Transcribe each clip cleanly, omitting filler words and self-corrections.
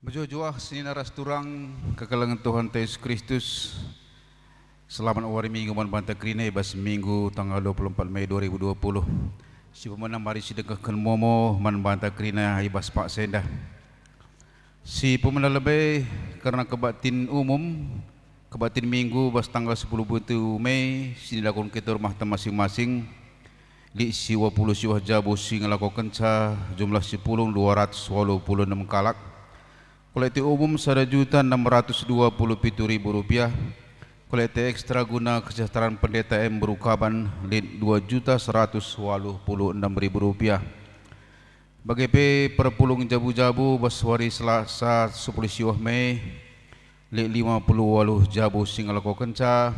Berjuah senina rasturang kekalangan Tuhan Yesus Kristus. Selamat hari Minggu banta krine bas Minggu tanggal 24 Mei 2020. Si pemenang mari sedekahkan momo man banta krina ibas Pak Sendah. Si pemenang lebih karena kebatin umum kebatin Minggu bas tanggal 10 Mei si dilakukan kita rumah masing-masing. Li siwa puluh siwa jabu si ngelakukan sa jumlah 10 286 kalak. Kolektif umum Rp1.627.000. Kolektif ekstra guna kesejahteraan pendeta M berukaban Rp2.186.000. Bagi P perpulung jabu-jabu baswari Selasa 10 Mei Rp50 jabu singal kokenca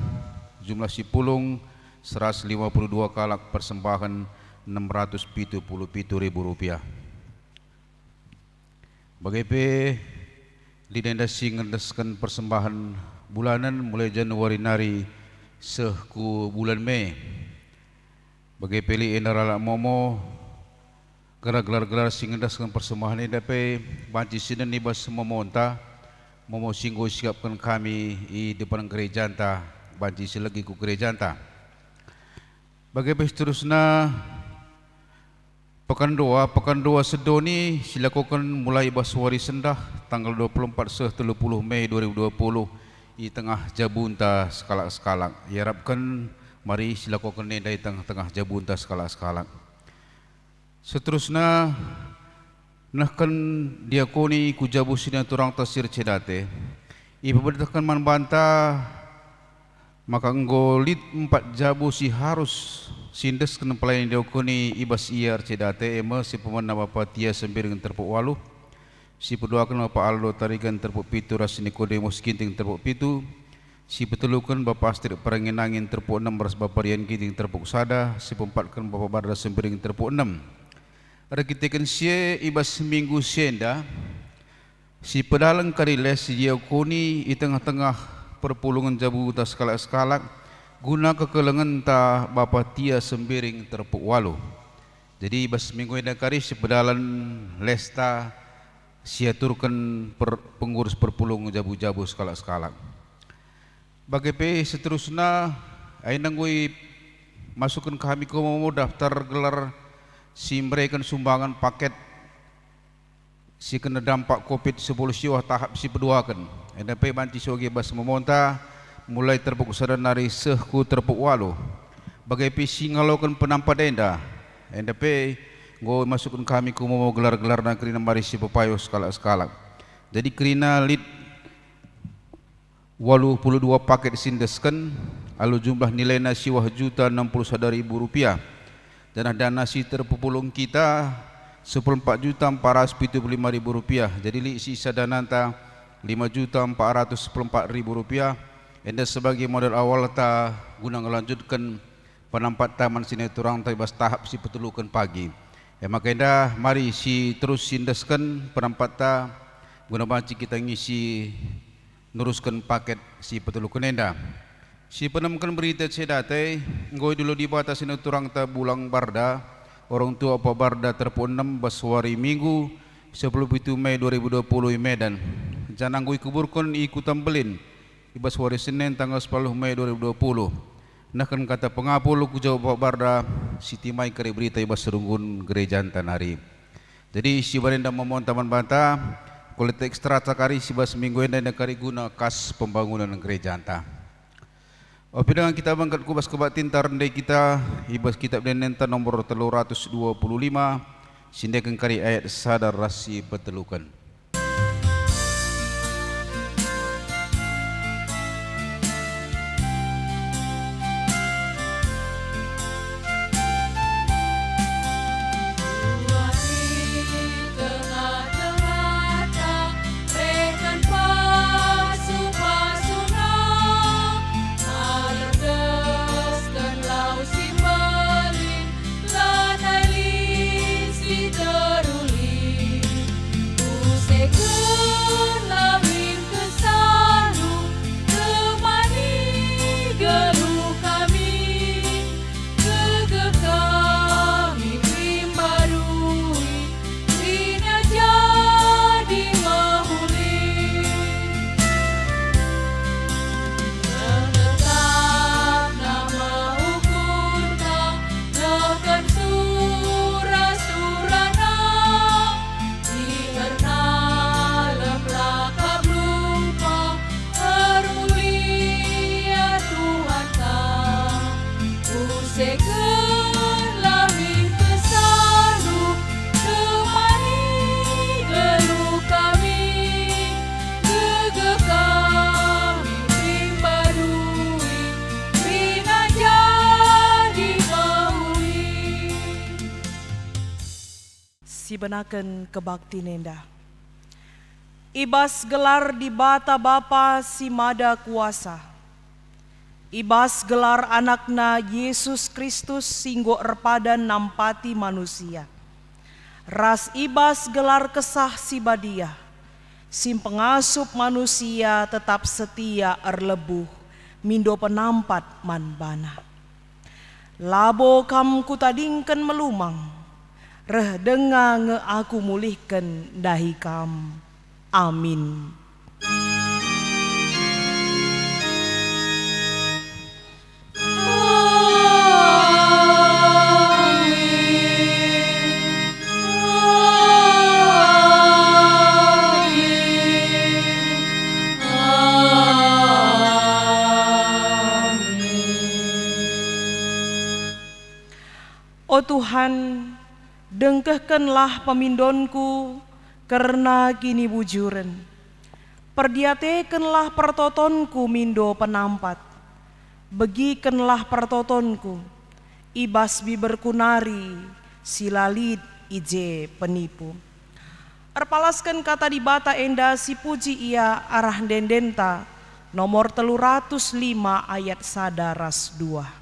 jumlah si pulung 152 kalak persembahan Rp677.000. Bagi P didendasi ngendaskan persembahan bulanan mulai Januari nari sehku bulan Mei. Bagi pilih enarala momo gelar-gelar sing ngendaskan persembahan ini dapat banci sinan nibas memonta momo singgo siapkan kami di depan gereja anta banci selagi ku gereja anta. Bagi seterusnya Pekan doa sedoni silakukan mulai baswari sendah tanggal 24 30 Mei 2020 di tengah jabunta sekalak-sekalak. Harapkan mari silakukan di tengah jabunta sekalak-sekalak. Seterusnya nahkan diakoni ku jabu sina turang tasir cedate. Ibu berdasarkan manbanta maka nggolit 4 jabu si harus sindes kena pelayan diokoni ibas iar cedate ema si pemenang Bapak Tia sembiring terpuk walu si pedoakan Bapak Aldo tarikan terpuk pitu rasi Nikodemos kinting terpuk pitu si petelukan Bapak Astrid Peranginangin terpuk 6 ras Bapak Rian kinting terpuk sada si pempatkan Bapak Barda sembiring terpuk 6 ada kitakan sie ibas minggu sienda si pedalang kariles si diokoni di tengah-tengah perpulungan jabu tas skalak-skalak guna kekelengan ta Bapa Tia sembiring terpuk walu. Jadi bas minggu ini kari sepedalan lesta siaturkan pengurus perpulung jabu-jabu skalak-skalak. Bagi P seterusnya ainang gue masukkan kami ke mau daftar gelar si memberikan sumbangan paket si kena dampak COVID 10 siwah tahap si peduakan. NDP banti soge bas memonta mulai terpuk sadar nari sehku terpuk walu. Bagai pisi ngalokan penampak denda. NDP go masukkan kami ku mau gelar-gelar dan kerina mari si pepayo skala-skala. Jadi kerina lid 82 paket sindeskan alu jumlah nilai nasi Rp1.061.000 dan dana si terpupulung kita Rp14.475.000. Jadi li sisa dana ta Rp5.414.000. Enda sebagai modal awal ta guna melanjutkan penampat taman sineturang tabas tahap si petulukan pagi. Maka enda mari si terus sindaskan penampat ta guna banci kita ngisi nuruskan paket si petulukan enda. Si penamkan berita cedate ngoi dulu di batas sineturang ta bulang barda orang tua apa barda terpuk 6 baswari Minggu 10 Mei 2020 Medan. Jangan ngoi kuburkan ikutan belin ibas hari Senin tanggal 10 Mei 2020. Nahkan kata pengapul ku jawab Bapak Barda Siti Mai kari berita ibas serunggun gereja tanari. Jadi si barenda memon taman banta kolektif ekstra cakari si bas minggu ini kari guna kas pembangunan gereja anta. Opi dengan kita bangkat kubas kebatin tarendai kita ibas kitab denenta nomor 325 sindekan kari ayat sadar rasi petelukan. dibenakan kebakti nenda. Ibas gelar di bata Bapa si mada kuasa. Ibas gelar anakna Yesus Kristus singgo erpadan nampati manusia. Ras ibas gelar kesah si badia. Sim pengasup manusia tetap setia erlebuh. Mindo penampat manbana. Labo kam kutadingken melumang. Reh denga nge aku mulihken dahi kam. Amin. O Tuhan, dengkehkanlah pemindonku karena kini bujuren. Perdiatekanlah pertotonku mindo penampat. Begikenlah pertotonku, ibas biberkunari, silalid ije penipu. Erpalaskan kata di bata enda si puji ia arah dendenta, nomor 305 ayat sadaras 2.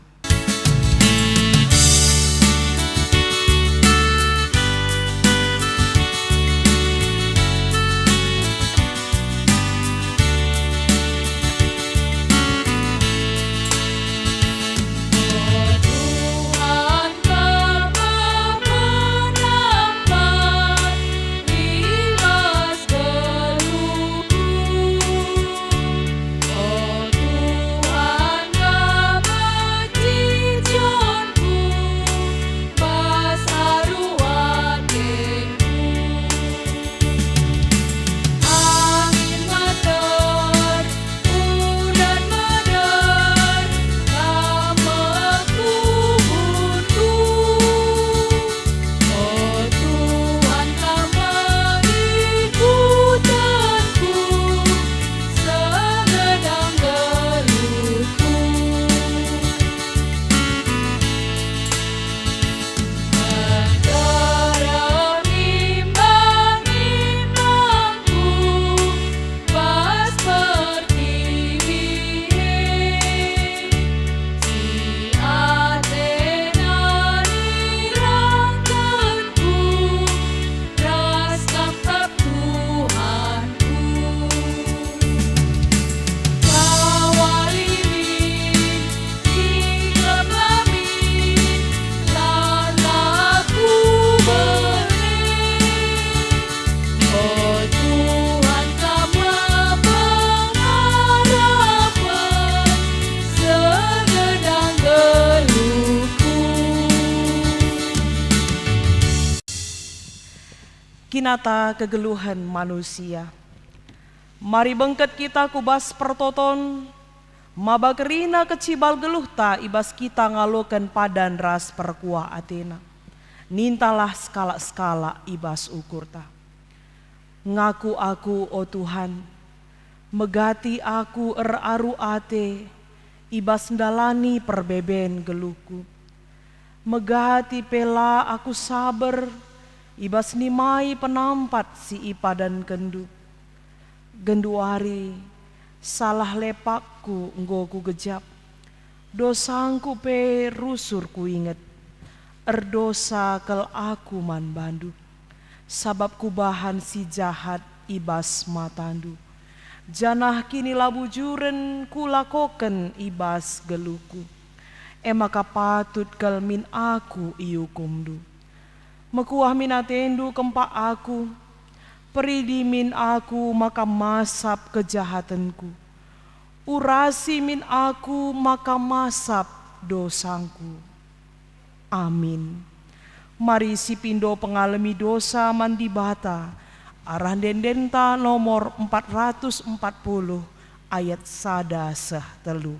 Kinata kegeluhan manusia. Mari bengket kita kubas pertoton, mabakerina kecibal geluh ta ibas kita ngalokan padan ras perkuah Athena. Nintalah skala-skala ibas ukur ta. Ngaku aku o Tuhan, megati aku eraru ate, ibas ndalani perbeben geluhku. Megati pela aku sabar, ibas nimai penampat si ipa dan kendu. Genduari salah lepakku nggoku gejap. Dosangku pe rusur ku inget. Erdosa kel aku man bandu. Sabab ku bahan si jahat ibas matandu. Janah kini labujuren ku lakoken ibas geluku. Emaka patut kel min aku iukumdu. Mekuah minatendu kempak aku, peridi min aku maka masap kejahatanku. Urasi min aku maka masap dosangku. Amin. Mari si pindo pengalami dosa mandi bata, arah dendenta nomor 440 ayat sada seh telu.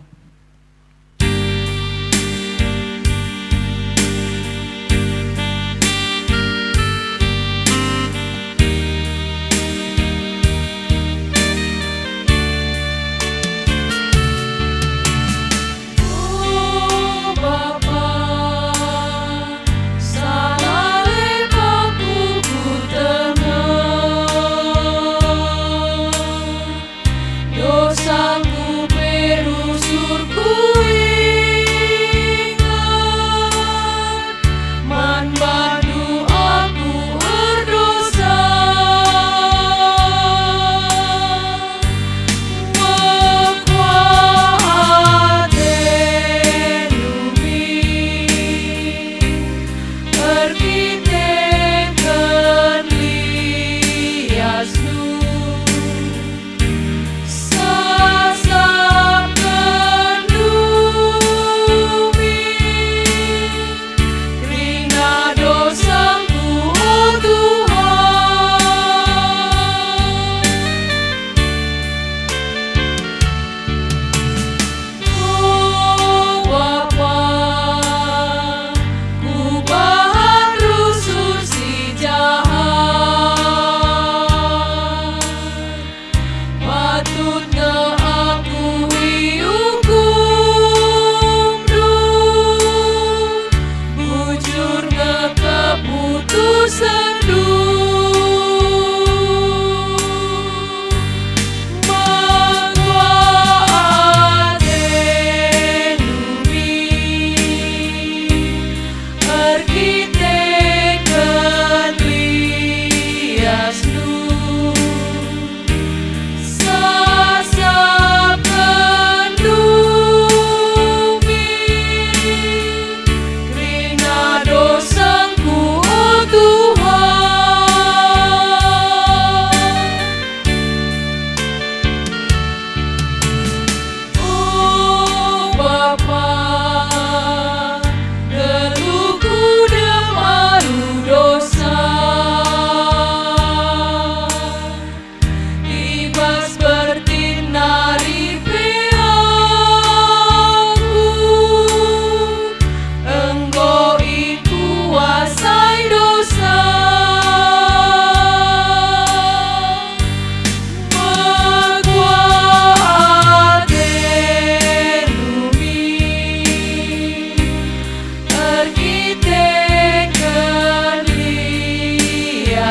Salah lepakku ku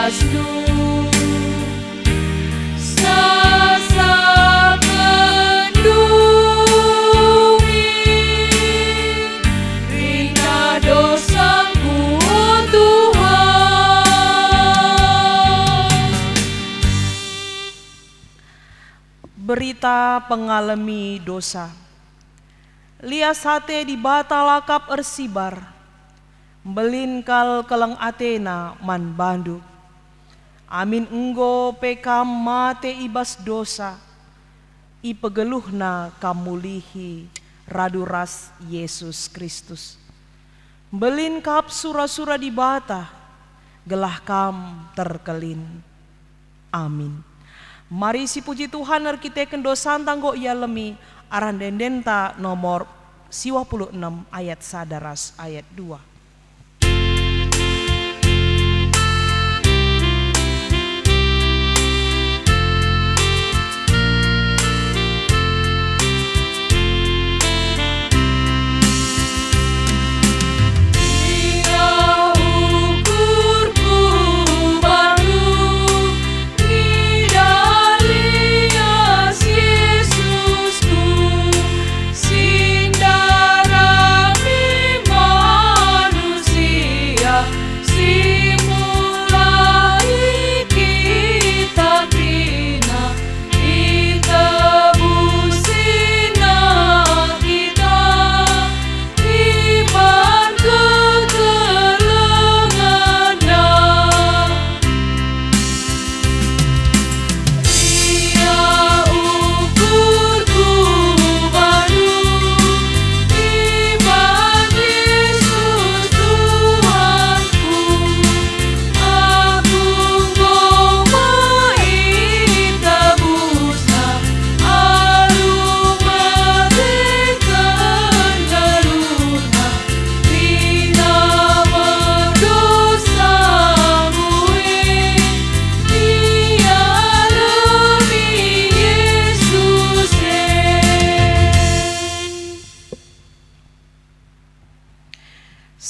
ibasdu sasa pendumi rina dosaku Tuhan. Berita pengalami dosa. Lias hate di bata lakap ersibar, belinkal keleng Atena man bandu. Amin enggo pekam mate ibas dosa, ipegeluhna kamulihi raduras Yesus Kristus. Belinkap sura-sura di bata, gelah kam terkelin. Amin. Mari si puji Tuhan arkiteken dosan tanggo ia lemi. Aran dendenta nomor 26 ayat sadaras ayat 2.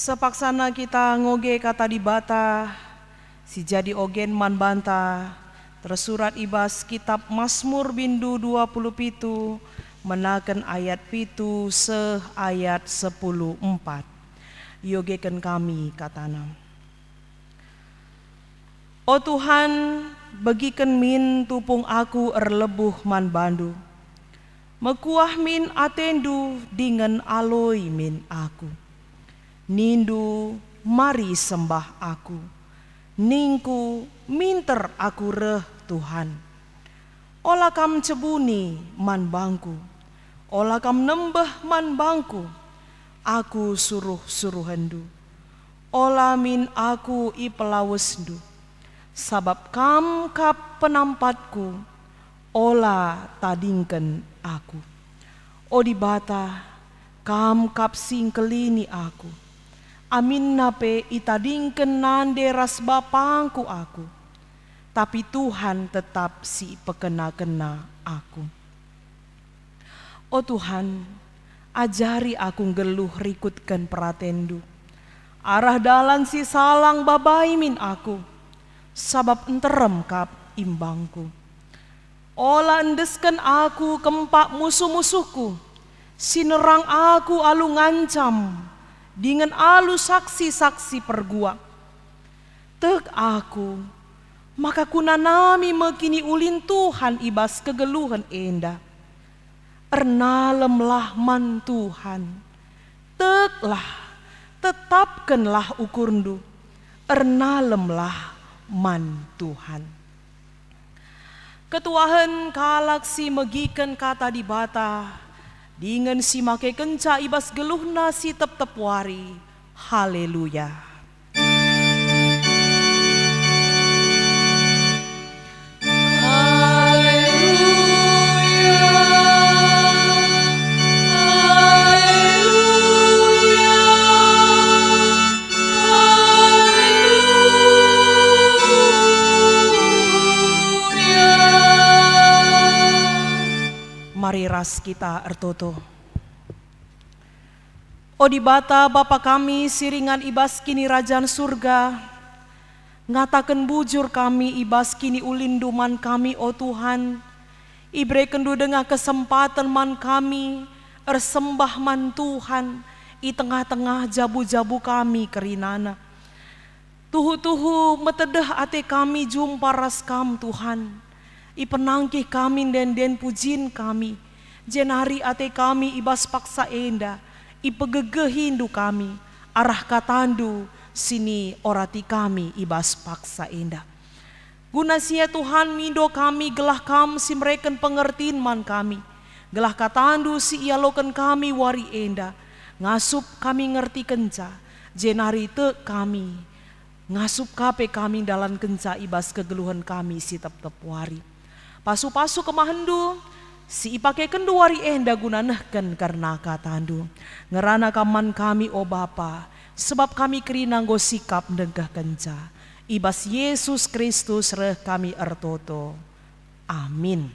Sepaksana kita ngoge kata di bata, si jadi ogen man banta, tersurat ibas kitab Mazmur bindu 27, menaken ayat pitu ayat 10:4. Yogeken kami katana. O Tuhan, bagiken min tupung aku erlebuh man bandu. Mekuah min atendu dengan aloi min aku. Nindu mari sembah aku, ningku minter aku reh Tuhan. Ola kam cebuni man bangku, ola kam nembeh man bangku, aku suruh hendu. Ola min aku i pelawesdu, sabab kam kap penampatku, ola tadingken aku. O di bata, kam kap singkelini aku. Amin nape itadingken nande ras bapangku aku. Tapi Tuhan tetap si pekena-kena aku. O Tuhan, ajari aku geluh rikutkan peratendu. Arah dalan si salang babai min aku. Sabab enterem kap imbangku. Ola endesken aku kempak musuh-musuhku. Sinerang aku alu ngancam. Dengan alu saksi-saksi perguak. Tek aku, maka kunanami mekini ulin Tuhan ibas kegeluhan enda. Ernalemlah man Tuhan, teklah, tetapkanlah ukurndu. Ernalemlah man Tuhan. Ketuahan kalak si megiken kata di bata. Dengan si make kenca ibas geluhna si tep wari. Haleluya. Mari ras kita ertoto. O di bata Bapa kami siringan ibas kini Rajaan surga, ngatakan bujur kami ibas kini ulinduman kami o Tuhan. Ibre kendu dengan kesempatan man kami ersembah man Tuhan i tengah-tengah jabu-jabu kami kerinana. Tuhu-tuhu metedeh ate kami jumpa raskam Tuhan. I penangkih kami den pujin kami. Jenari ate kami ibas paksa enda. I pegegehindu kami. Arah katandu sini orati kami ibas paksa enda. Guna sia Tuhan mindo kami gelah kam si mereken pengertiin man kami. Gelah katandu si ialokan kami wari enda. Ngasup kami ngerti kenca. Jenari te kami. Ngasup kape kami dalam kenca ibas kegeluhan kami si tep-tep wari. Pasu-pasu kemahendu si ipake kendu wari enda guna nehken karena katandu. Ngerana kaman kami o Bapa. Sebab kami kerinanggo sikap negah kenca. Ibas Yesus Kristus reh kami ertoto. Amin.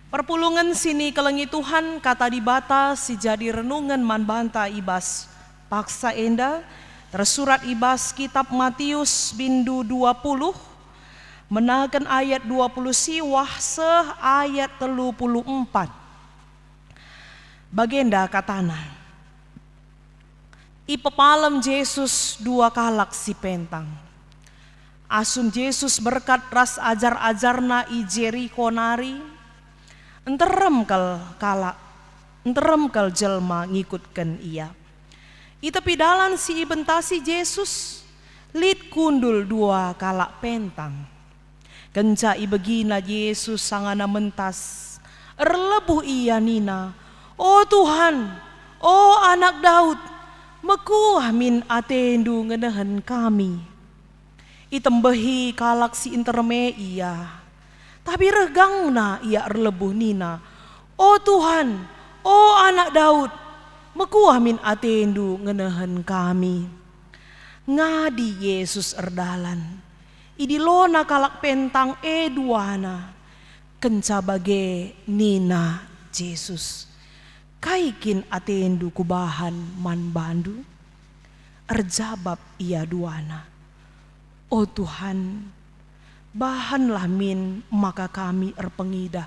Perpulungan sini kelengi Tuhan kata dibata si jadi renungan man banta ibas paksa enda tersurat ibas kitab Matius bindu 20 menaken ayat 20 siwah seh ayat 34. Bagenda katana. Ipepalem Yesus dua kalak si pentang. Asum Yesus berkat ras ajar-ajarna i Jeriko nari. Enterem kal jelma ngikutkan ia. I tepi dalan si ibentasi Yesus lid kundul dua kalak pentang. Kenca ibegina Yesus sangana mentas. Erlebuh ia nina. Oh Tuhan, oh anak Daud. Mekuah min atendu ngenehen kami. Itembehi kalak si interme ia. Tapi regangna ia erlebuh nina. Oh Tuhan, oh anak Daud. Mekuah min atendu ngenehen kami. Ngadi Yesus erdalan. Idilona kalak pentang eduana. Kenca bage nina Yesus. Kaikin atendu kubahan man bandu. Erjabab ia duana. Oh Tuhan, bahanlah min maka kami erpengida.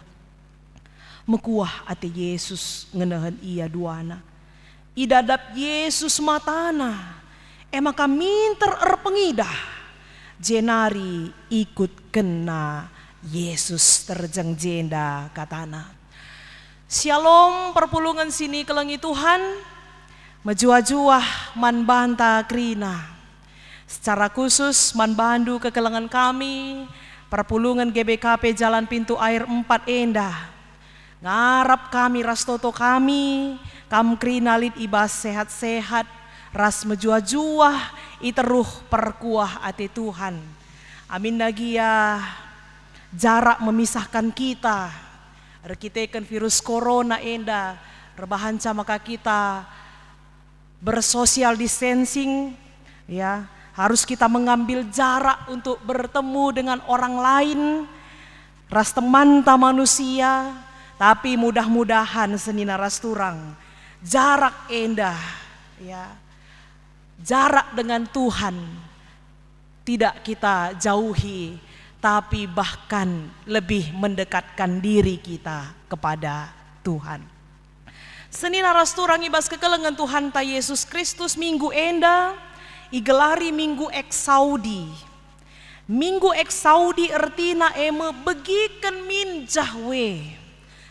Mekuah ate Yesus ngenehen ia duana. Idadap Yesus matana. Maka minter erpengida. Jenari ikut kena Yesus terjeng jenda katana. Shalom perpulungan sini kelengi Tuhan. Menjua-juah man banta krina. Secara khusus man bandu kekelengan kami. Perpulungan GBKP Jalan Pintu Air 4 Endah. Ngarap kami rastoto kami. Kam krina lid ibas sehat-sehat. Ras menjua-juah iteruh perkuah ate Tuhan. Amin nagia jarak memisahkan kita. Rekitekan virus corona enda, rebahanca maka kita bersosial distancing, ya harus kita mengambil jarak untuk bertemu dengan orang lain, ras teman ta manusia, tapi mudah-mudahan senina ras turang jarak endah, ya jarak dengan Tuhan tidak kita jauhi. Tapi bahkan lebih mendekatkan diri kita kepada Tuhan. Senina rasturang ibas kekelengan Tuhan ta Yesus Kristus minggu enda igelari minggu eksaudi. Minggu eksaudi ertina eme begiken min jahwe.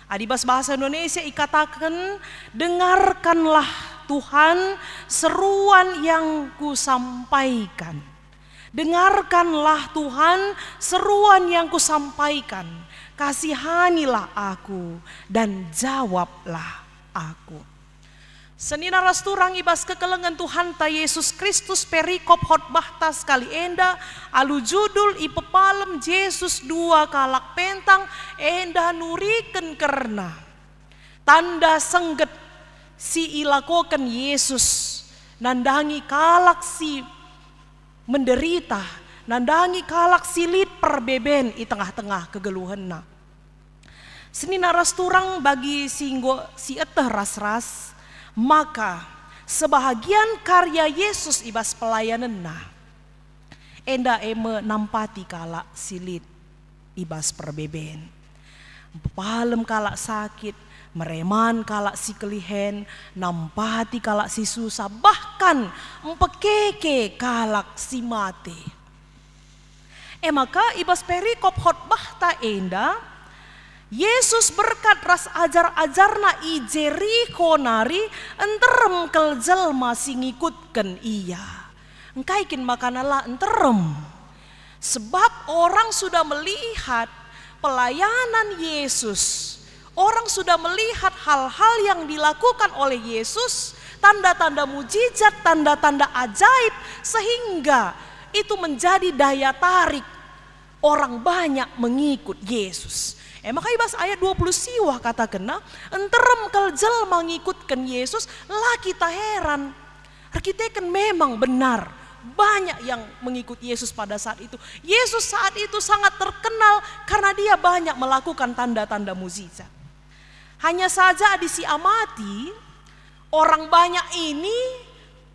Adibas bahasa Indonesia ikatakan dengarkanlah Tuhan seruan yang kusampaikan. Dengarkanlah Tuhan seruan yang kusampaikan. Kasihanilah aku dan jawablah aku. Senina rasturang ibas kekelengan Tuhan ta Yesus Kristus perikop khotbah ta sekali enda. Alu judul ipepalem Yesus dua kalak pentang enda nuriken kerna. Tanda sengget si ilakoken Yesus. Nandangi kalak si menderita, nandangi kalak silit perbeben di tengah-tengah kegeluhanna. Senina rasturang bagi singgo si eteh ras-ras, maka sebahagian karya Yesus ibas pelayanan enda eme nampati kala silit ibas perbeben. Palem kala sakit, mereman kala si kelihen, nampati kala si susah, bahkan empekeke kalak si mate. Maka ibas perikop khotbah ta enda, Yesus berkat ras ajar-ajarna i Jeriko nari enterem kel jelma sing ngikutken iya. Engkaikin makanala enterem. Sebab orang sudah melihat pelayanan Yesus. Orang sudah melihat hal-hal yang dilakukan oleh Yesus, tanda-tanda mujizat, tanda-tanda ajaib, sehingga itu menjadi daya tarik orang banyak mengikut Yesus. Maka ibas ayat 20 siwah kata kena, enterem kel jelma ngikutkan Yesus, lah kita heran. Kita kan memang benar, banyak yang mengikut Yesus pada saat itu. Yesus saat itu sangat terkenal karena dia banyak melakukan tanda-tanda mukjizat. Hanya saja disiamati, orang banyak ini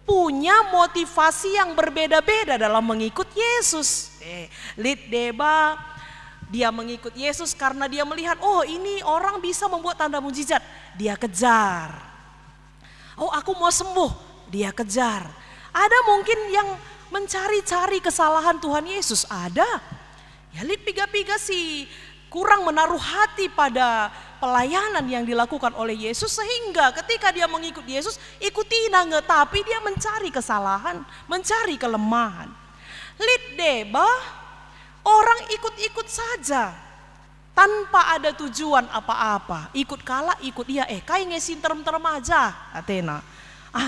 punya motivasi yang berbeda-beda dalam mengikut Yesus. Lid deba, dia mengikut Yesus karena dia melihat, oh ini orang bisa membuat tanda mukjizat, dia kejar. Oh aku mau sembuh, dia kejar. Ada mungkin yang mencari-cari kesalahan Tuhan Yesus, ada. Ya lid piga-piga sih kurang menaruh hati pada pelayanan yang dilakukan oleh Yesus, sehingga ketika dia mengikut Yesus ikuti nange, tapi dia mencari kesalahan, mencari kelemahan. Lid deba, orang ikut-ikut saja tanpa ada tujuan apa-apa. Ikut kalah, ikut dia. Kai ngesin terem-terem aja, Athena.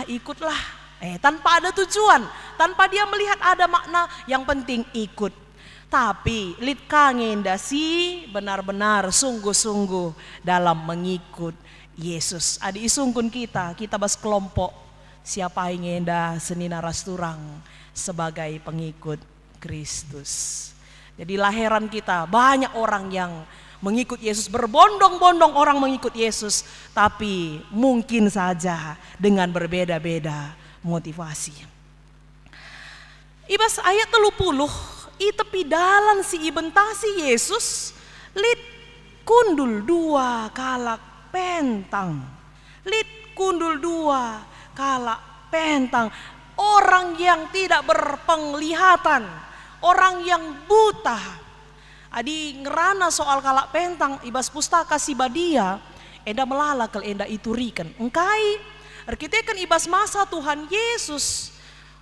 Ikutlah. Tanpa ada tujuan, tanpa dia melihat ada makna, yang penting ikut. Tapi lid kangen dasi benar-benar sungguh-sungguh dalam mengikut Yesus. Adi isungkun kita bas kelompok siapa yang ngenda senina rasturang sebagai pengikut Kristus. Jadi lahiran kita banyak orang yang mengikut Yesus, berbondong-bondong orang mengikut Yesus, tapi mungkin saja dengan berbeda-beda motivasi. Ibas ayat 30, i tepi dalan si ibentasi Yesus, lid kundul dua kalak pentang. Lid kundul dua kalak pentang. Orang yang tidak berpenglihatan, orang yang buta. Adi ngerana soal kalak pentang ibas pustaka si badia, enda melala kel enda iturikan. Engkai arkitekan ibas masa Tuhan Yesus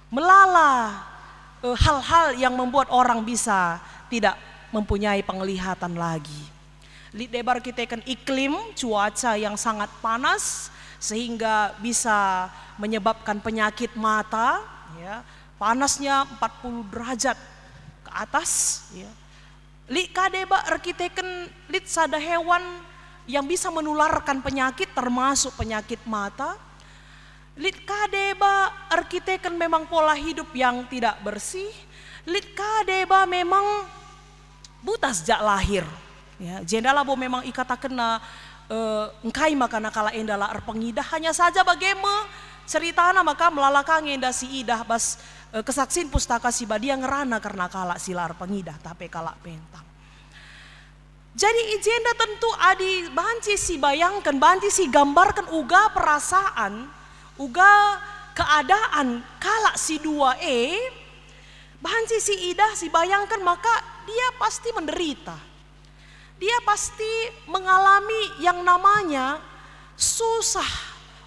melala hal-hal yang membuat orang bisa tidak mempunyai penglihatan lagi. Lid debar arkitekan iklim cuaca yang sangat panas sehingga bisa menyebabkan penyakit mata, ya. Panasnya 40 derajat ke atas, ya. Lid kadeba arkiteken lid sada hewan yang bisa menularkan penyakit termasuk penyakit mata. Lid kadeba arkiteken memang pola hidup yang tidak bersih. Lid kadeba memang buta sejak lahir. Ya, jendala bo memang ikata kena engkai makana kala endala erpengidah, hanya saja bagaimana ceritana maka melalakang enda si idah bas kesaksin pustaka si badia ngerana karena kala silar pengidah tapi kala pentang. Jadi ijenda tentu adi banci si bayangkan, banci si gambarkan uga perasaan, uga keadaan kala si 2E, banci si idah si bayangkan, maka dia pasti menderita. Dia pasti mengalami yang namanya susah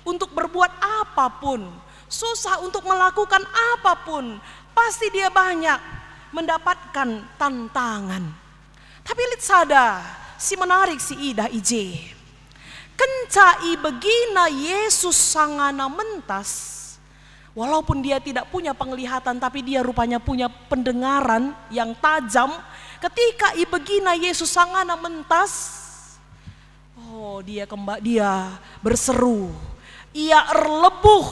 untuk berbuat apapun, susah untuk melakukan apapun. Pasti dia banyak mendapatkan tantangan. Tapi lihat sada, si menarik si idah ije. Kencai begina Yesus sangana mentas. Walaupun dia tidak punya penglihatan, tapi dia rupanya punya pendengaran yang tajam. Ketika ibegina Yesus sangana mentas, oh dia berseru, ia erlebuh.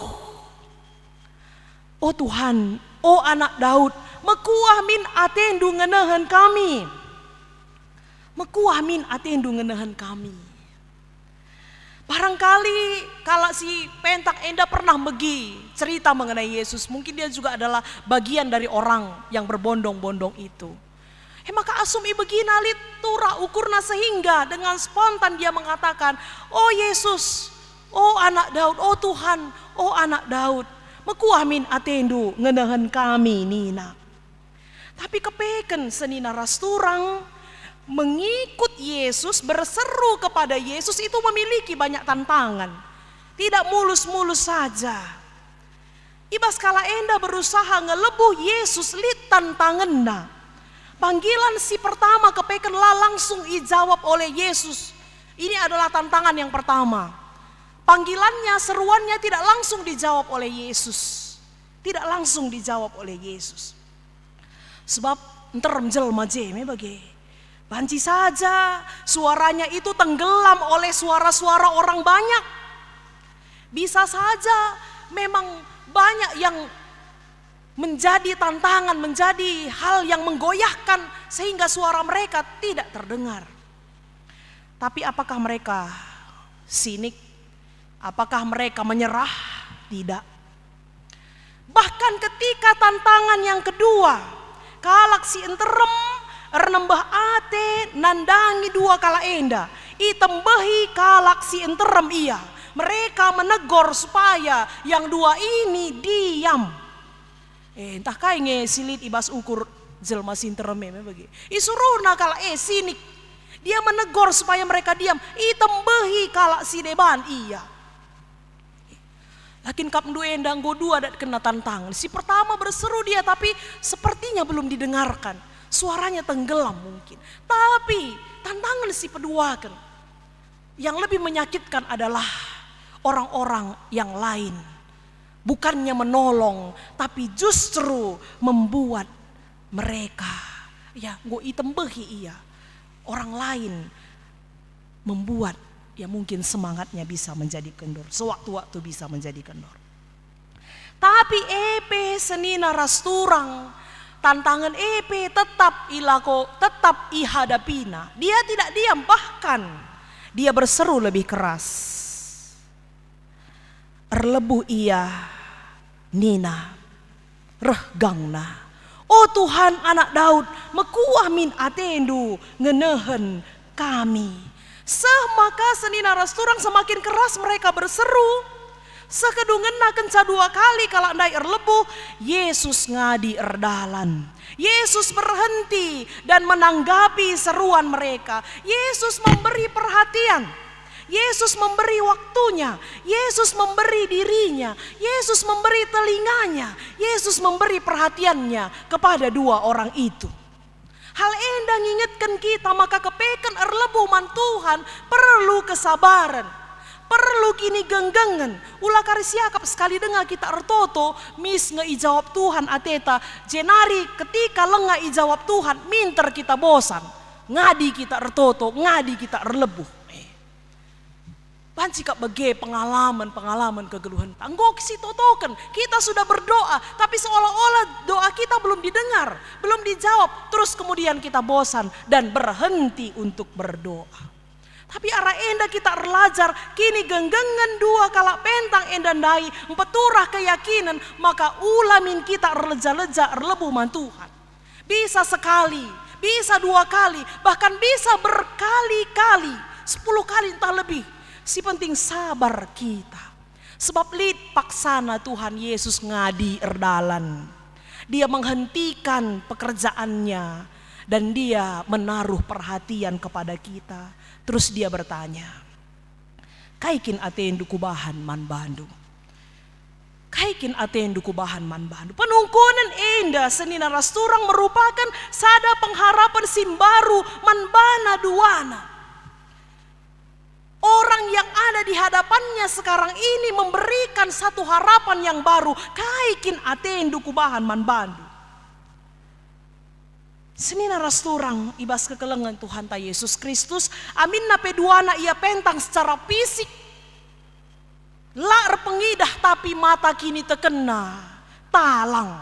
Oh Tuhan, oh anak Daud, mekuah min atendu ngenahan kami. Mekuah min atendu ngenahan kami. Barangkali kalau si pentak enda pernah megi cerita mengenai Yesus, mungkin dia juga adalah bagian dari orang yang berbondong-bondong itu. Maka asum ibegina lit tura ukurna sehingga dengan spontan dia mengatakan, "Oh Yesus, oh anak Daud, oh Tuhan, oh anak Daud, mekuamin atendu ngenahan kami nina." Tapi kepeken senina rasturang mengikut Yesus, berseru kepada Yesus itu memiliki banyak tantangan. Tidak mulus-mulus saja. Ibas kala enda berusaha ngelebuh Yesus lit tantanganna. Panggilan si pertama kepekenlah langsung dijawab oleh Yesus. Ini adalah tantangan yang pertama. Panggilannya, seruannya tidak langsung dijawab oleh Yesus. Tidak langsung dijawab oleh Yesus. Sebab enterem jelma jeme bagi. Banci saja suaranya itu tenggelam oleh suara-suara orang banyak. Bisa saja memang banyak yang menjadi tantangan, menjadi hal yang menggoyahkan sehingga suara mereka tidak terdengar. Tapi apakah mereka sinik? Apakah mereka menyerah? Tidak. Bahkan ketika tantangan yang kedua, kalak si enterem nembah ate nandangi dua kala enda itembehi kalak si enterem ia. Mereka menegur supaya yang dua ini diam. Entah kai nge silit ibas ukur jelma sintereme bagi. Isuruhna kala sinik. Dia menegur supaya mereka diam. Itembehi kalak si deban iya. Lakin kap dua endang dua dat kena tantangan. Si pertama berseru dia tapi sepertinya belum didengarkan. Suaranya tenggelam mungkin. Tapi tantangan si kedua kan, yang lebih menyakitkan adalah orang-orang yang lain. Bukannya menolong, tapi justru membuat mereka, ya go itembehi iya. Orang lain membuat ya mungkin semangatnya bisa menjadi kendor. Sewaktu-waktu bisa menjadi kendor. Tapi epe senina rasturang. Tantangan EP tetap ihadapina. Dia tidak diam, bahkan dia berseru lebih keras. Erlebu ia nina rehgangna. Oh Tuhan anak Daud, mekuah min atendu ngenehen kami. Maka senina rasturang semakin keras mereka berseru. Sekedungenna kenca dua kali kalau andai erlebuh, Yesus ngadi erdalan. Yesus berhenti dan menanggapi seruan mereka. Yesus memberi perhatian. Yesus memberi waktunya. Yesus memberi dirinya. Yesus memberi telinganya. Yesus memberi perhatiannya kepada dua orang itu. Hal endah ngingetkan kita, maka kepeken erlebuh man Tuhan perlu kesabaran. Perlu kini genggengen. Ulah karisiakap sekali dengar kita ertoto mis ngeijawab Tuhan ateta. Jenari ketika lengah ijawab Tuhan minter kita bosan. Ngadi kita ertoto, ngadi kita erlebuh. Panci kak bege pengalaman kegeluhan. Anggo kisi totokan. Kita sudah berdoa tapi seolah-olah doa kita belum didengar, belum dijawab. Terus kemudian kita bosan dan berhenti untuk berdoa. Tapi arah enda kita erlajar kini genggengan dua kala pentang enda ndai empeturah keyakinan, maka ulamin kita erleja-leja erlebu man Tuhan. Bisa sekali, bisa dua kali, bahkan bisa berkali-kali, 10 kali entah lebih. Si penting sabar kita. Sebab lid paksana Tuhan Yesus ngadi erdalan. Dia menghentikan pekerjaannya dan dia menaruh perhatian kepada kita. Terus dia bertanya, kaikin atendu kubahan man bandu. Kaikin atendu kubahan man bandu. Penungkunan enda senina rasturang merupakan sada pengharapan simbaru man bana duana. Orang yang ada di hadapannya sekarang ini memberikan satu harapan yang baru. Kaikin atendu kubahan man bandu. Senina rasturang ibas kekelengan Tuhan ta Yesus Kristus. Amin na peduana ia pentang secara fisik. Lar pengidah tapi mata kini terkena talang.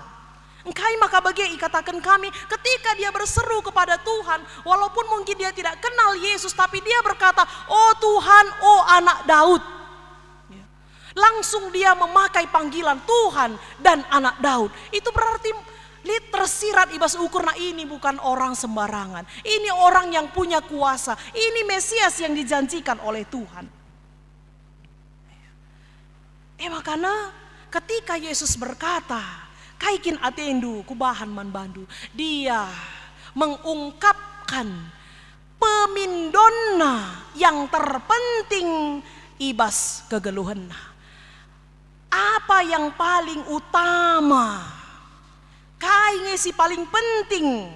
Engkai maka bagi katakan kami, ketika dia berseru kepada Tuhan, walaupun mungkin dia tidak kenal Yesus, tapi dia berkata, "Oh Tuhan, oh anak Daud." Langsung dia memakai panggilan Tuhan dan anak Daud. Itu berarti tersirat ibas ukur, nah ini bukan orang sembarangan. Ini orang yang punya kuasa. Ini Mesias yang dijanjikan oleh Tuhan. Makanya ketika Yesus berkata, "Kaikin atendu kubahan man bandu," dia mengungkapkan pemindonna yang terpenting ibas kegeluhenna. Apa yang paling utama? Kai si paling penting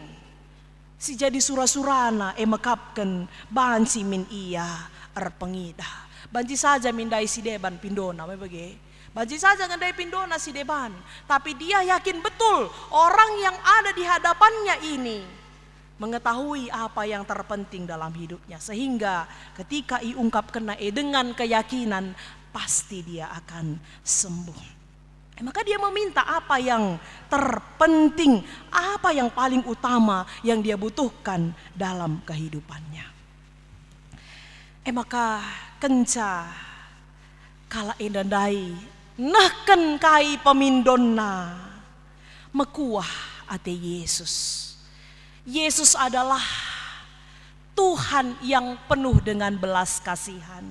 si jadi sura-surana mekapkan bansi min iya pengida. Banci saja mindai si deban pindona bagi. Banci saja ngandai pindona si deban, tapi dia yakin betul orang yang ada di hadapannya ini mengetahui apa yang terpenting dalam hidupnya, sehingga ketika iungkap kena dengan keyakinan pasti dia akan sembuh. Maka dia meminta apa yang terpenting, apa yang paling utama yang dia butuhkan dalam kehidupannya. Maka kenca kala endandai nahken kai pemindonna mekuah ate Yesus. Yesus adalah Tuhan yang penuh dengan belas kasihan.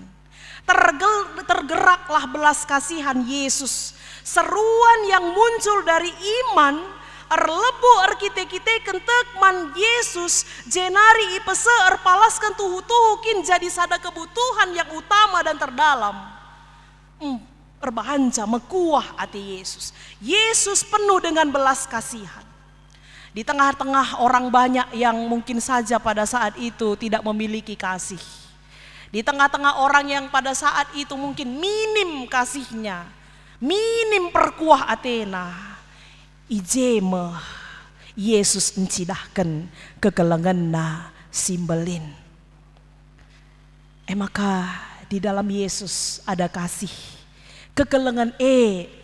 Tergeraklah belas kasihan Yesus. Seruan yang muncul dari iman erlebu kita kentek man Yesus jenari ipese erpalaskan tuhu-tuhukin jadi sada kebutuhan yang utama dan terdalam. Berbahanca mekuah hati Yesus. Yesus penuh dengan belas kasihan. Di tengah-tengah orang banyak yang mungkin saja pada saat itu tidak memiliki kasih. Di tengah-tengah orang yang pada saat itu mungkin minim kasihnya, minim perkuah Athena, ijeme Yesus encidahkan kekelenganna simbelin. Maka di dalam Yesus ada kasih. Kekelengan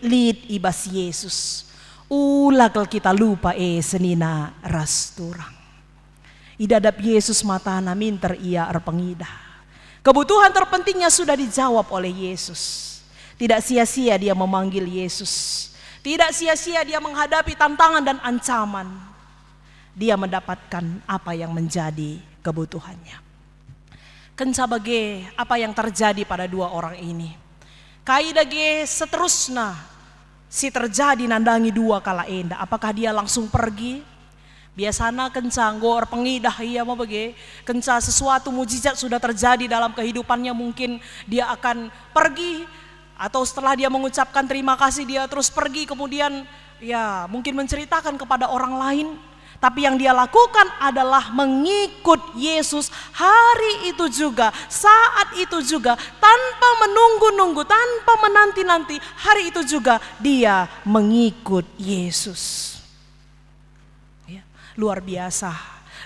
lid ibas Yesus. Ulakal kita lupa senina ras turang. Idadap Yesus matana minter ia pengida. Kebutuhan terpentingnya sudah dijawab oleh Yesus. Tidak sia-sia dia memanggil Yesus. Tidak sia-sia dia menghadapi tantangan dan ancaman. Dia mendapatkan apa yang menjadi kebutuhannya. Kenca bage apa yang terjadi pada dua orang ini. Kaidage seterusnya si terjadi nandangi dua kala enda. Apakah dia langsung pergi? Biasanya kenca ngor pengidah ia mau bagi. Kenca sesuatu mujizat sudah terjadi dalam kehidupannya, mungkin dia akan pergi. Atau setelah dia mengucapkan terima kasih dia terus pergi, kemudian ya mungkin menceritakan kepada orang lain. Tapi yang dia lakukan adalah mengikut Yesus hari itu juga, saat itu juga, tanpa menunggu-nunggu, tanpa menanti-nanti. Hari itu juga dia mengikut Yesus. Ya, luar biasa,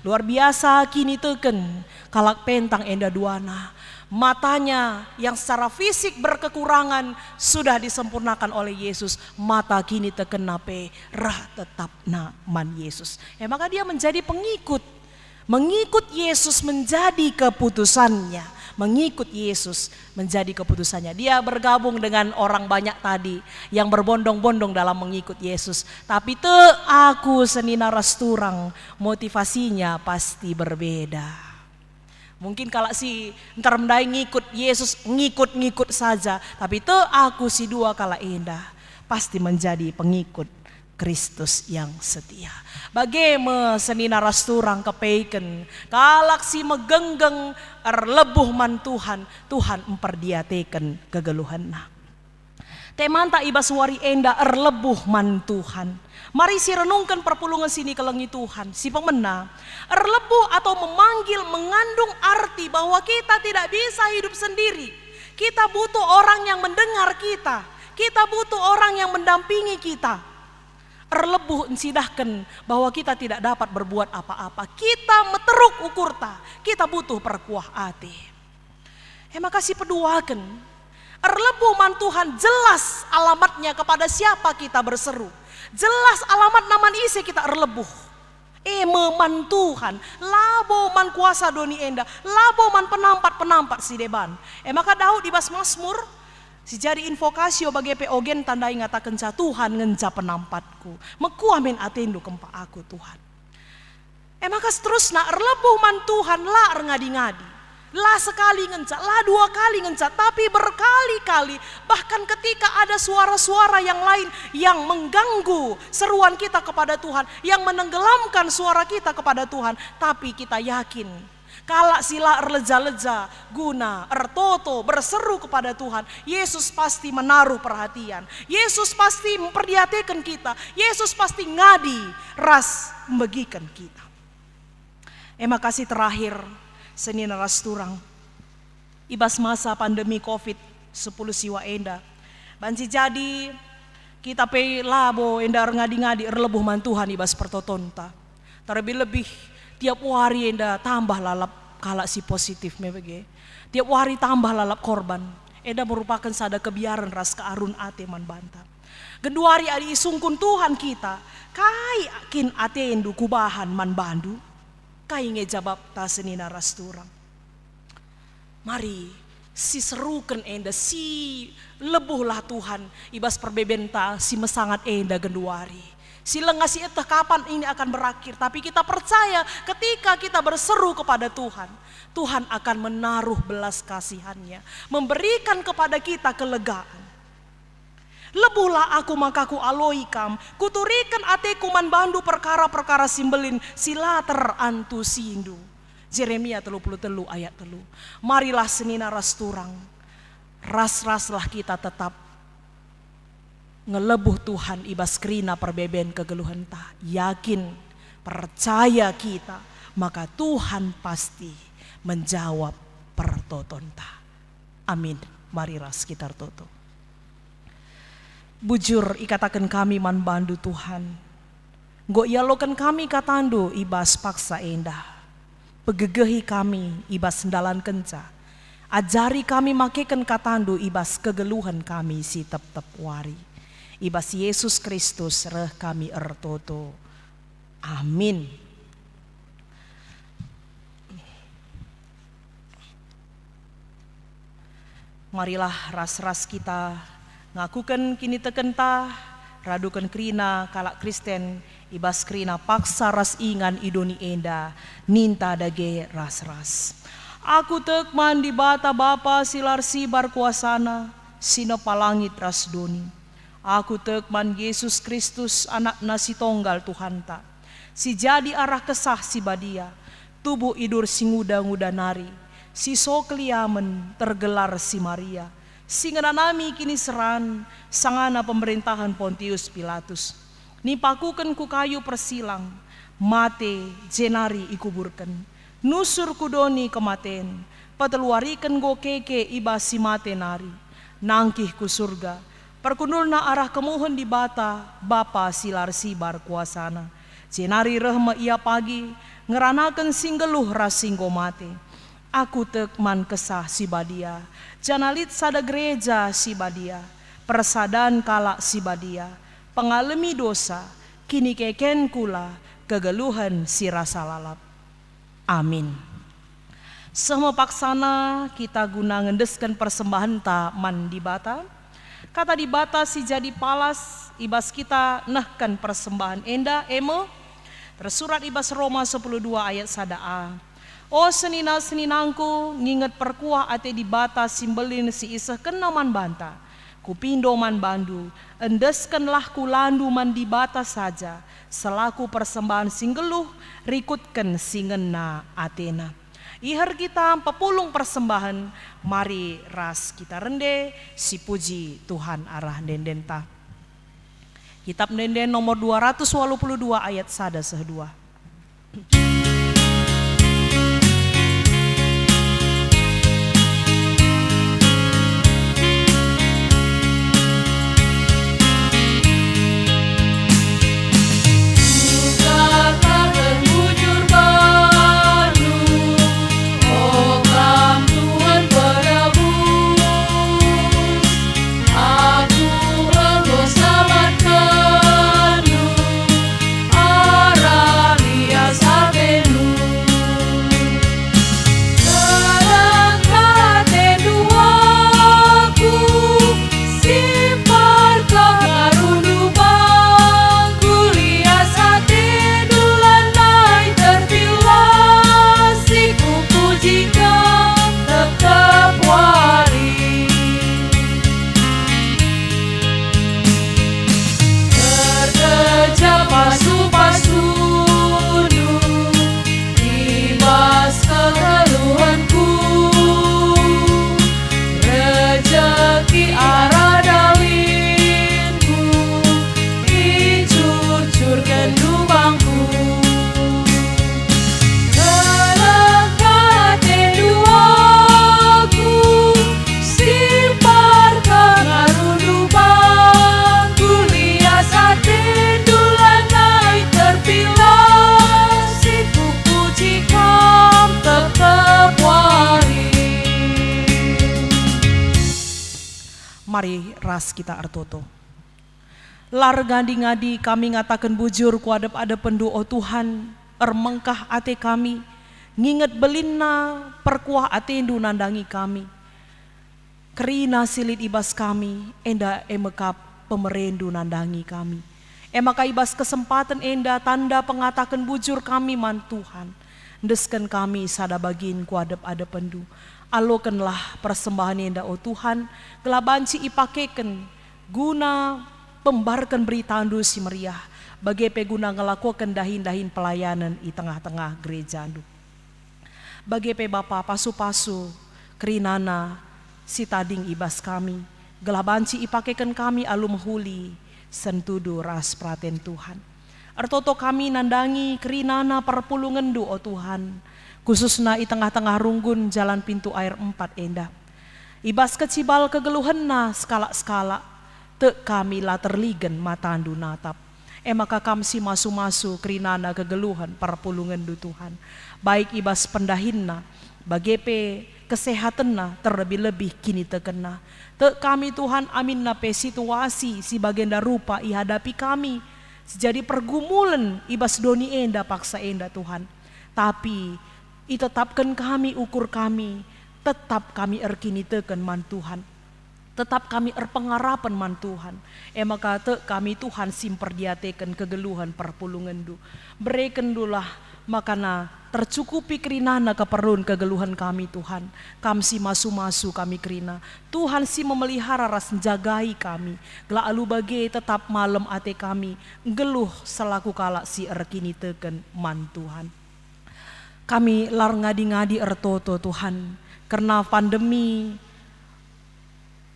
luar biasa kini teken kalak pentang enda duana. Matanya yang secara fisik berkekurangan sudah disempurnakan oleh Yesus. Mata kini terkenape rah tetap man Yesus. Maka dia menjadi pengikut. Mengikut Yesus menjadi keputusannya. Mengikut Yesus menjadi keputusannya. Dia bergabung dengan orang banyak tadi yang berbondong-bondong dalam mengikut Yesus. Tapi aku senina rasturang, motivasinya pasti berbeda. Mungkin kalau si ntar mendai ngikut Yesus, ngikut-ngikut saja. Tapi aku si dua kala indah pasti menjadi pengikut Kristus yang setia. Bagaimana senina rasturang kepeiken kalak si megenggeng erlebuh man Tuhan, Tuhan memperdiateken kegeluhanna. Temanta ibas wari enda erlebuh man Tuhan. Mari si renungkan perpulungan sini kelengi Tuhan. Si pemena erlebuh atau memanggil mengandung arti bahwa kita tidak bisa hidup sendiri. Kita butuh orang yang mendengar kita. Kita butuh orang yang mendampingi kita. Erlebuh ensidahkan bahwa kita tidak dapat berbuat apa-apa. Kita meteruk ukurta. Kita butuh perkuah hati. Maka si peduakan. Erlebuh man Tuhan jelas alamatnya kepada siapa kita berseru. Jelas alamat naman ise kita erlebuh. Man Tuhan, labo man kuasa doni enda, labo man penampat si deban. Maka Daud di bas Mazmur, si jadi invokasio bagi ogen tandai ngatakan Tuhan ngenca penampatku. Meku amin atendu kempa aku Tuhan. Maka seterusnya erlebuh man Tuhan lah ngadi-ngadi. Lah sekali ngencak, lah dua kali ngencak, tapi berkali-kali. Bahkan ketika ada suara-suara yang lain yang mengganggu seruan kita kepada Tuhan, yang menenggelamkan suara kita kepada Tuhan, tapi kita yakin kalau sila erleja-leja guna ertoto berseru kepada Tuhan, Yesus pasti menaruh perhatian, Yesus pasti memperhatikan kita, Yesus pasti ngadi ras membagikan kita. Makasih terakhir seni naras turang ibas masa pandemi COVID-10 siwa enda banci jadi kita pe labo enda ngadi-ngadi erlebuh man Tuhan ibas pertotonta terlebih-lebih tiap hari enda tambah lalap kala si positif mebege tiap hari tambah lalap korban enda merupakan sada kebiaran ras kearun ate man banta kedua hari adi isungkun Tuhan kita kai akin ate endu kubahan man bandu kai ngejabab ta seni naras turang. Mari si seruken enda si lebuhlah Tuhan ibas perbebenta si mesangat enda genduari. Si lengasi etah kapan ini akan berakhir, tapi kita percaya ketika kita berseru kepada Tuhan, Tuhan akan menaruh belas kasihannya, memberikan kepada kita kelegaan. Lebuhlah aku maka ku aloikam, kuturikan ateku man bandu perkara-perkara simbelin sila terantu sindu. Jeremia 33 ayat 3. Marilah seni naras turang, ras-raslah kita tetap ngelebuh Tuhan ibas krina perbeben kegeluhan ta. Yakin, percaya kita, maka Tuhan pasti menjawab pertotonta. Amin. Mari ras kita toto. Bujur ikatakan kami man bandu Tuhan. Go ialokan kami katandu ibas paksa endah. Pegegehi kami ibas sendalan kenca. Ajari kami makekan katandu ibas kegeluhan kami si tep-tep wari. Ibas Yesus Kristus reh kami ertoto. Amin. Marilah ras-ras kita ngakukan kini tekenta, radukan krina kalak Kristen, ibas krina paksa ras ingan idoni enda, ninta dage ras-ras. Aku tekman di bata bapa silar sibar kuasana, sino palangit ras doni. Aku tekman Yesus Kristus anak nasi tonggal Tuhanta. Si jadi arah kesah si badia, tubuh idur si nguda-nguda nari, si sokliamen tergelar si Maria. Singana nami kini seran sangana pemerintahan Pontius Pilatus. Nipakuken ku kayu persilang, mate jenari ikuburken. Nusur kudoni kematen, pateluariken go keke ibasi mate nari. Nangkih ku surga, perkunulna arah kemuhun di bata, bapa silar sibar kuasana. Jenari rehma ia pagi, ngeranaken singgeluh rasinggo mate. Aku tekman kesah si badia, janalit sada gereja si badia, persadan kalak si badia, pengalami dosa, kini keken kula, kegeluhan si rasa lalap. Amin. Semua paksana kita guna ngendeskan persembahan ta man di bata. Kata di bata si jadi palas, ibas kita nahkan persembahan enda emo. Tersurat ibas Roma 12 ayat 1a. Oh senina-seninangku nginget perkuah ate di bata simbelin si isah kenaman banta. Kupindo man bandu, endeskenlah kulandu man di bata saja. Selaku persembahan singgeluh, rikutken singena atena. Ihar kita pepulung persembahan, mari ras kita rende, si puji Tuhan arah dendenta. Kitab denden nomor 282 ayat 1-2. Mari ras kita artoto. Lar ngadi-ngadi kami ngatakan bujur kuadep ada pendu o Tuhan, ermengkah ate kami, nginget belinna perkuah atendu nandangi kami. Kerina silit ibas kami, enda emekap pemerendu nandangi kami. Emaka ibas kesempatan enda tanda pengatakan bujur kami man Tuhan. Ndesken kami sada bagin kuadep ada pendu. Alokenlah persembahan enda o Tuhan, gelabanci ipakeken guna pembarkan berita andu si meriah. Bagi peguna ngelakukan dahin-dahin pelayanan di tengah-tengah gereja andu. Bagi pe Bapa pasu-pasu kerinana si tading ibas kami. Gelabanci ipakeken kami alum huli sentudu ras praten Tuhan. Artoto kami nandangi kerinana perpulungan du o Tuhan. Khususna i tengah-tengah runggun jalan pintu air 4 enda. Ibas kecibal kegeluhenna skala-skala. Te kami la terligen matandu natap. Maka kamsi masu-masu kerinana kegeluhan perpulungan du Tuhan. Baik ibas pendahinna, bagepe kesehatanna terlebih-lebih kini tekena. Te kami Tuhan amin nape situasi si bagenda rupa ihadapi kami. Jadi pergumulan ibas doni enda paksa enda Tuhan. Tapi itetapkan kami ukur kami. Tetap kami erkini teken man Tuhan. Tetap kami erpengarapan man Tuhan. Maka te kami Tuhan simperdiateken kegeluhan perpulungan du. Bereken dulah makana tercukupi kerinana keperluan kegeluhan kami Tuhan. Kami si masu-masu kami kerina. Tuhan si memelihara ras jagai kami. Gela alu bage tetap malam ate kami. Geluh selaku kala si erkini teken man Tuhan. Kami lar ngadi-ngadi ertoto Tuhan. Karena pandemi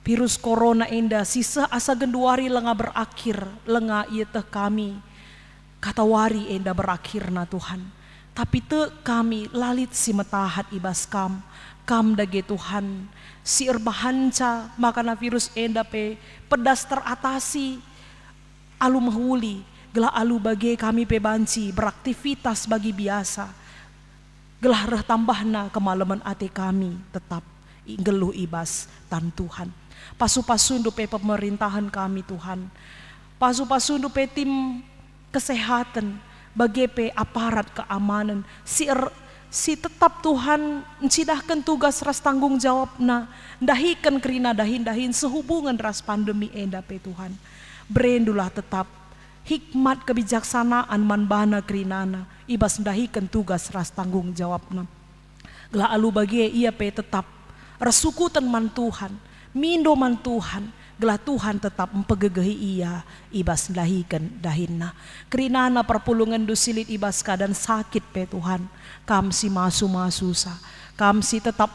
virus corona enda sisa asa genduari lenga berakhir, lenga ieu teh kami katawari enda berakhir na Tuhan. Tapi te kami lalit si metahat ibas kam dage Tuhan si erbahanca makana virus enda pe pedas teratasi alu mahuli gelah alu bage kami pe banci beraktivitas bagi biasa gelah reh tambahna kemalaman ate kami tetap geluh ibas tan Tuhan. Pasu-pasundu pe pemerintahan kami Tuhan. Pasu-pasundu pe tim kesehatan. Bagi pe aparat keamanan. Si tetap Tuhan encidahkan tugas ras tanggung jawabna. Dahikan kerina dahin-dahin sehubungan ras pandemi enda pe Tuhan. Berendulah tetap hikmat kebijaksanaan manbana kerinana. Ibas dahikan tugas ras tanggung jawabna. Gelah alu bagi ia pe tetap resukutan man Tuhan. Mindo man Tuhan, gelah Tuhan tetap mempegegehi ia, ibas dahikan dahinna. Kerinana perpulungan dusilit ibas keadaan sakit pe Tuhan, kamsi masu-masu sa, kamsi tetap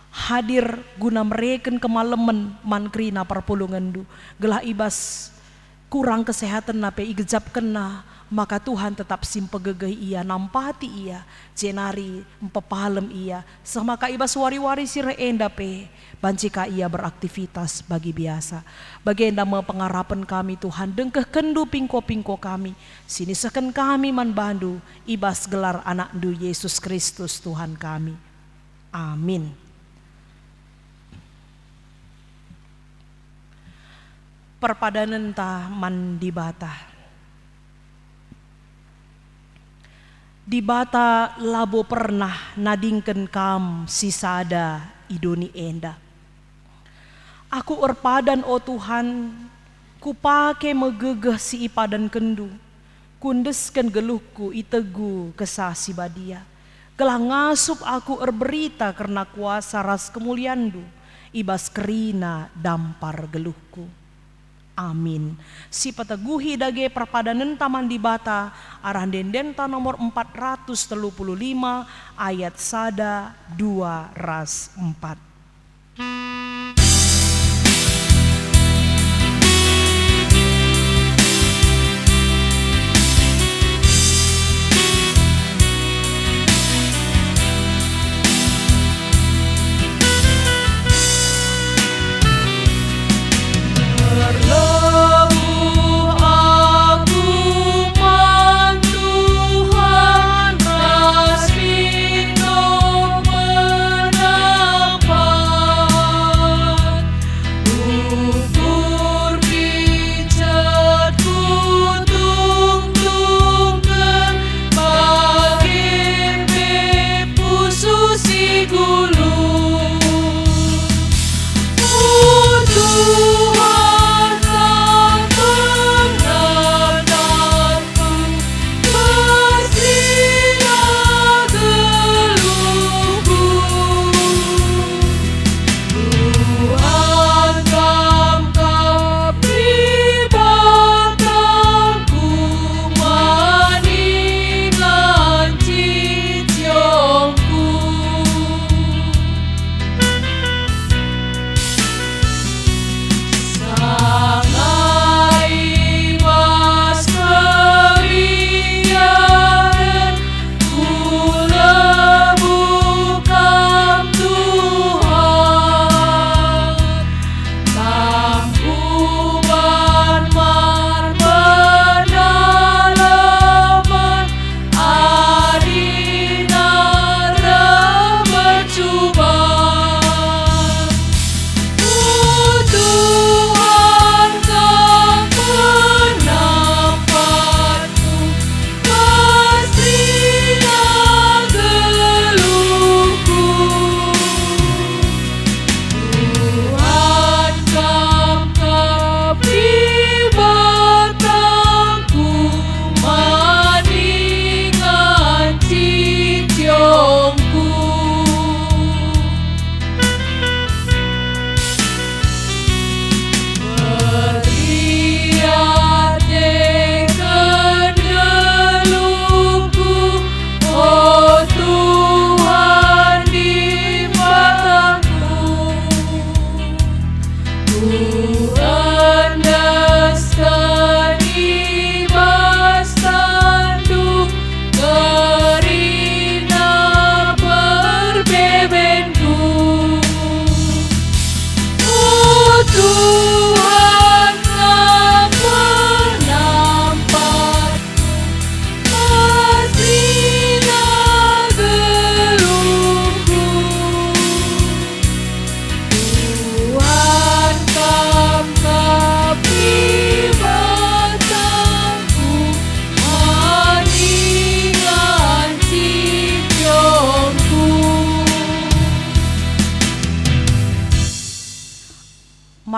hadir guna mereken kemalemen man kerina perpulungan du, gelah ibas kurang kesehatan na pe igejap kena, maka Tuhan tetap simpegegehi ia, nampati ia, jenari empepalem ia, semaka ibas wari-wari sire enda pe, bancika ia beraktivitas bagi biasa. Bagi enda pengarapan kami Tuhan, dengkeh kendu pingko-pingko kami, sini seken kami man bandu, ibas gelar anak du Yesus Kristus Tuhan kami. Amin. Perpadanan ta man dibata. Di bata labo pernah nadingken kam sisada idoni enda. Aku erpadan o Tuhan, kupake megegeh si ipadan kendu, kundesken geluhku itegu kesah si badia. Gelah ngasup aku erberita karena kuasa ras kemuliandu, ibas kerina dampar geluhku. Amin. Si peteguhi dage perpadanan taman di bata arah dendenta nomor 435 ayat sada 2 ras 4. Tuhan ras pino menapa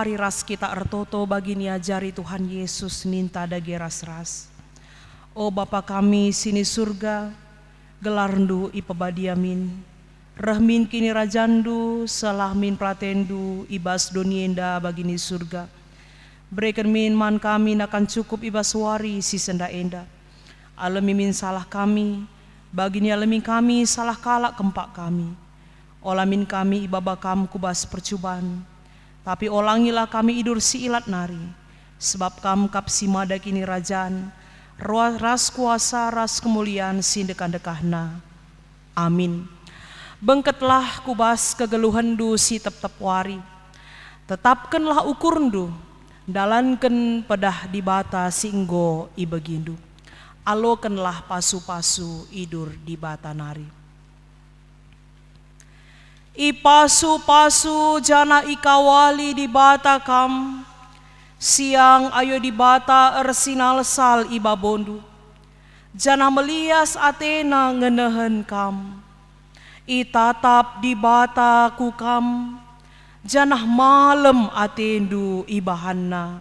wari ras kita ertoto baginia jari Tuhan Yesus ninta dage ras-ras. O Bapa kami sini surga, gelarndu ipabadiamin, rahmin kini rajandu, salahmin pratendu, ibas donienda bagini surga. Berikan min man kami nakan cukup ibas wari si senda enda. Alami min salah kami, bagini alami kami salah kalak kempak kami. Olamin kami ibaba kam kubas percubaan, tapi olangilah kami idur si ilat nari. Sebab kam kapsi mada kini rajaan, ras kuasa ras kemuliaan sindekan-dekahna. Amin. Bengketlah kubas kegeluhandu si tep-tep wari. Tetapkanlah ukurndu, dalankan pedah di bata singgo ibegindu. Alokanlah pasu-pasu idur di bata nari. Ipasu-pasu jana ikawali di bata kam, siang ayo di bata ersinal sal ibabondu. Jana melias Athena ngenehen kam, itatap di bata kukam, janah malam atendu ibahanna.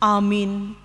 Amin.